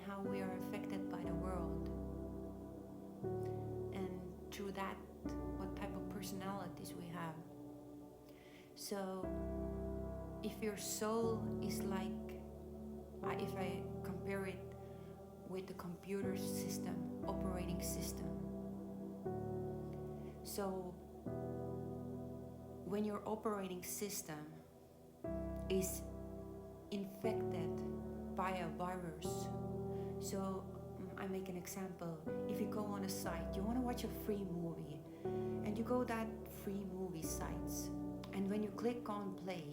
how we are affected by the world, and through that, what type of personalities we have. So if your soul is like, if I compare it with the computer system, operating system. So when your operating system is infected by a virus, so I make an example. If you go on a site, you want to watch a free movie, and you go that free movie sites, and when you click on play,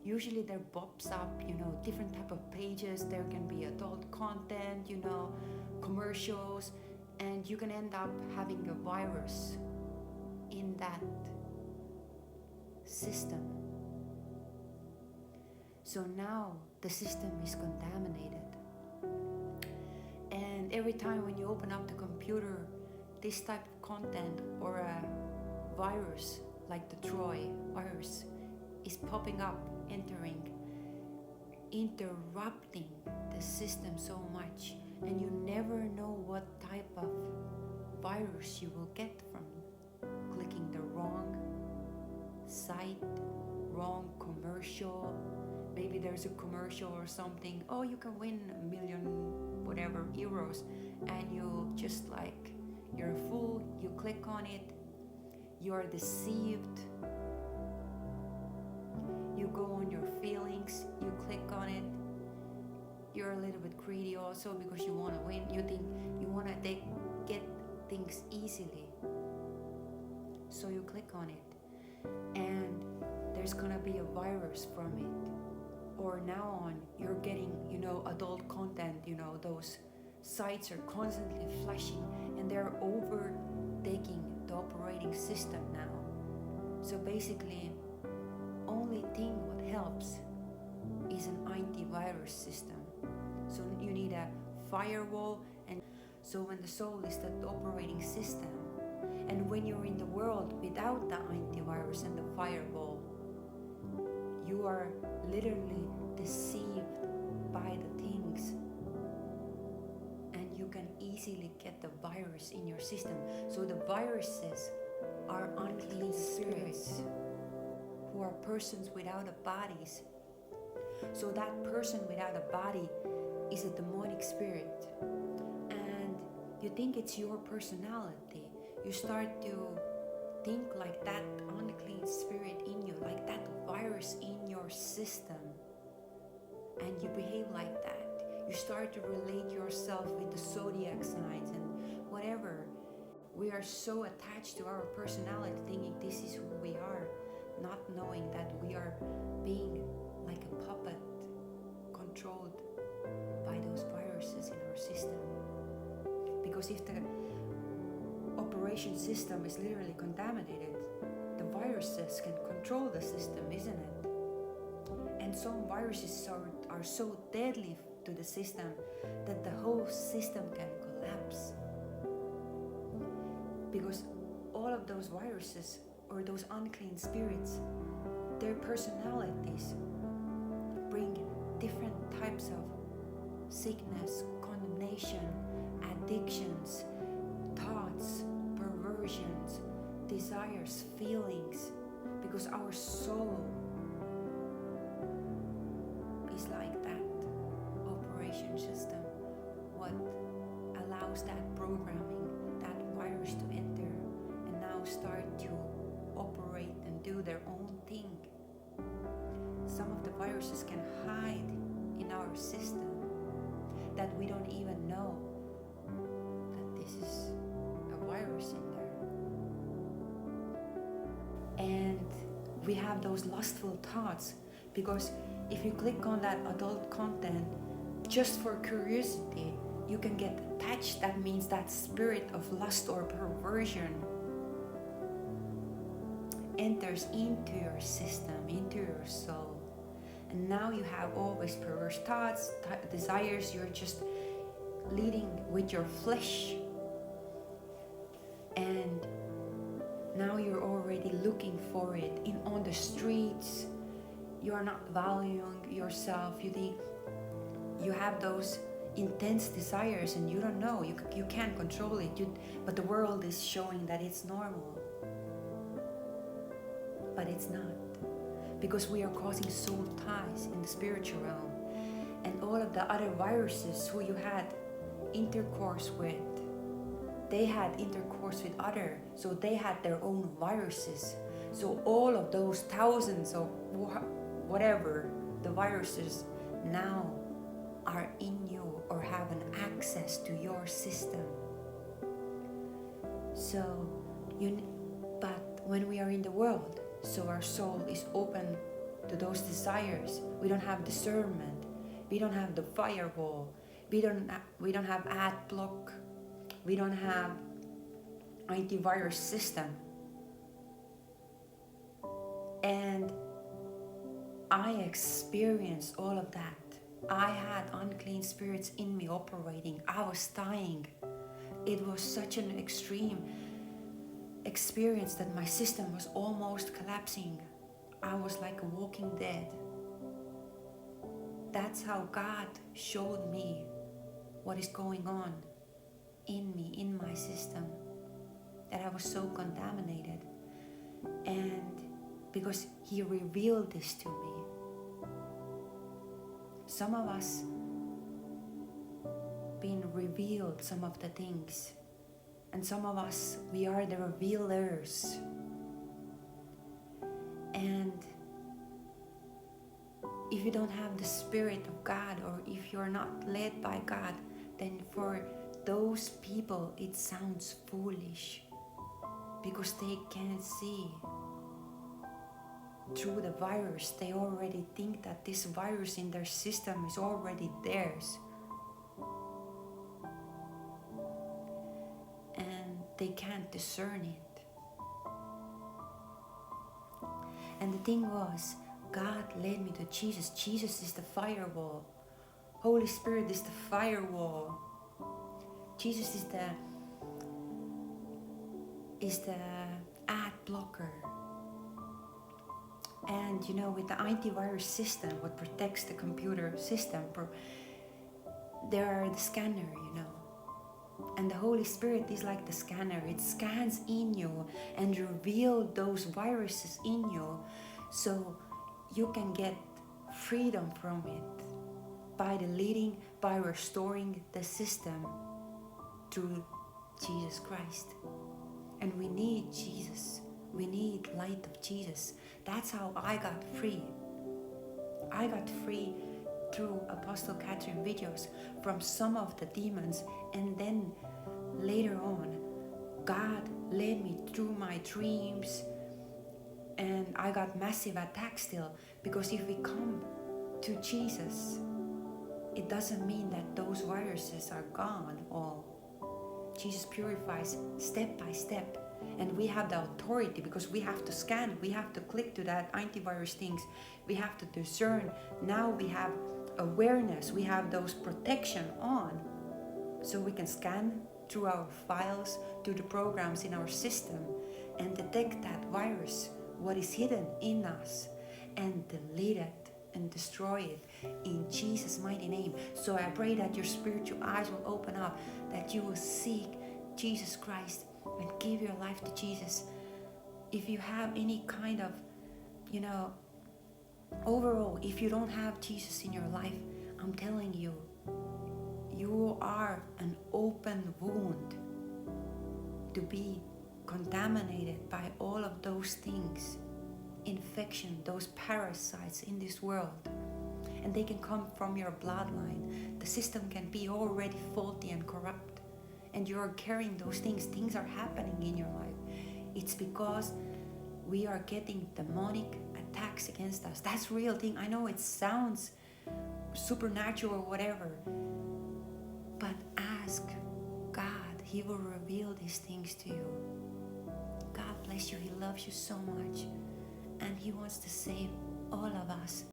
usually there pops up, different type of pages. There can be adult content, commercials, and you can end up having a virus in that system. So now the system is contaminated. And every time when you open up the computer, this type of content or a virus, like the Troy virus, is popping up, interrupting the system so much, and you never know what type of virus you will get from clicking the wrong site, wrong commercial. Maybe there's a commercial or something, oh, you can win €1 million whatever euros, and you just like, you're a fool, you click on it, you are deceived, you go on your feelings, you click on it, you're a little bit greedy also because you want to win, you think you want to get things easily, so you click on it, and there's gonna be a virus from it. Or now on, you're getting, adult content, those sites are constantly flashing, and they're overtaking the operating system now. So basically, only thing what helps is an antivirus system. So you need a firewall, and so when the soul is that operating system, and when you're in the world without the antivirus and the firewall, you are literally deceived by the things, and you can easily get the virus in your system. So the viruses are unclean spirits who are persons without a bodies. So that person without a body is a demonic spirit, and you think it's your personality. You start to think like that unclean spirit in you, like that virus in your system, and you behave like that. You start to relate yourself with the zodiac signs and whatever. We are so attached to our personality, thinking this is who we are, not knowing that we are being like a puppet controlled by those viruses in our system. Because if the operation system is literally contaminated, the viruses can control the system, isn't it? And some viruses are so deadly to the system that the whole system can collapse. Because all of those viruses or those unclean spirits, their personalities bring different types of sickness, condemnation, addictions, thoughts, perversions, desires, feelings, because our soul is like that operation system, what allows that programming, that virus to enter and now start to operate and do their own thing. Some of the viruses can hide in our system that we don't even know that this is a virus in there. And we have those lustful thoughts, because if you click on that adult content just for curiosity, you can get attached. That means that spirit of lust or perversion enters into your system, into your soul. And now you have always perverse thoughts, desires. You're just leading with your flesh. And now you're already looking for it on the streets. You are not valuing yourself. You think you have those intense desires and you don't know, you can't control it, but the world is showing that it's normal. But it's not, because we are causing soul ties in the spiritual realm. And all of the other viruses who you had intercourse with, they had intercourse with other, so they had their own viruses. So all of those thousands of whatever the viruses now are in you or have an access to your system. So but when we are in the world, so our soul is open to those desires. We don't have discernment. We don't have the firewall. We don't have ad block. We don't have antivirus system. And I experienced all of that. I had unclean spirits in me operating. I was dying. It was such an extreme experience that my system was almost collapsing. I was like a walking dead. That's how God showed me what is going on in me, in my system, that I was so contaminated. And because He revealed this to me. Some of us been revealed some of the things, and some of us, we are the revealers. And if you don't have the Spirit of God, or if you're not led by God, then for those people it sounds foolish, because they can't see through the virus. They already think that this virus in their system is already theirs, and they can't discern it. And the thing was, God led me to Jesus. Jesus is the firewall. Holy Spirit is the firewall. Jesus is the ad blocker. And with the antivirus system, what protects the computer system, there are the scanner, and the Holy Spirit is like the scanner. It scans in you and reveals those viruses in you, so you can get freedom from it by restoring the system through Jesus Christ. And we need Jesus. We need light of Jesus. That's how I got free. I got free through Apostle Catherine videos from some of the demons, and then later on God led me through my dreams, and I got massive attacks still, because if we come to Jesus, it doesn't mean that those viruses are gone all. Jesus purifies step by step, and we have the authority, because we have to scan, we have to click to that antivirus things, we have to discern. Now we have awareness, we have those protection on, so we can scan through our files, through the programs in our system, and detect that virus, what is hidden in us, and delete it and destroy it in Jesus' mighty name. So I pray that your spiritual eyes will open up, that you will seek Jesus Christ and give your life to Jesus. If you have any kind of, overall, if you don't have Jesus in your life, I'm telling you, you are an open wound to be contaminated by all of those things, infection, those parasites in this world. And they can come from your bloodline. The system can be already faulty and corrupt, and you're carrying those things. Things are happening in your life. It's because we are getting demonic attacks against us. That's real thing. I know it sounds supernatural or whatever, but ask God. He will reveal these things to you. God bless you. He loves you so much, and He wants to save all of us.